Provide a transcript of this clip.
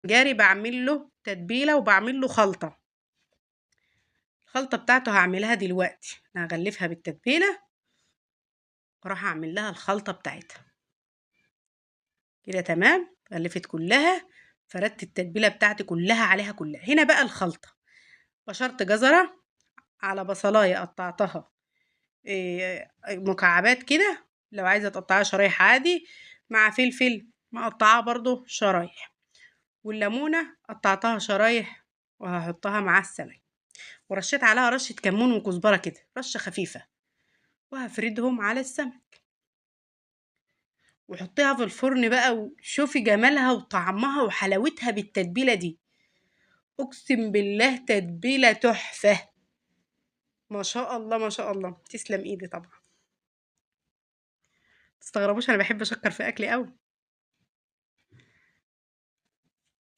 جاري بعمل له تتبيلة وبعمل له خلطة. الخلطة بتاعته هعملها دلوقتي. انا هغلفها بالتتبيلة واروح اعمل لها الخلطة بتاعتها كده. تمام، غلفت كلها، فردت التتبيلة بتاعتي كلها عليها كلها. هنا بقى الخلطة: بشرت جزرة، على بصلاية قطعتها مكعبات كده، لو عايزة تقطعها شرايح عادي، مع فلفل مقطعاه برضو شرايح، والليمونة قطعتها شرايح وهحطها مع السمك، ورشيت عليها رشة كمون وكزبرة كده، رشة خفيفة، وهفردهم على السمك وحطيها في الفرن بقى، وشوفي جمالها وطعمها وحلاوتها بالتتبيلة دي. اقسم بالله تتبيلة تحفة، ما شاء الله ما شاء الله، تسلم ايدي طبعا. تستغربوش انا بحب اشكر في اكلي قوي.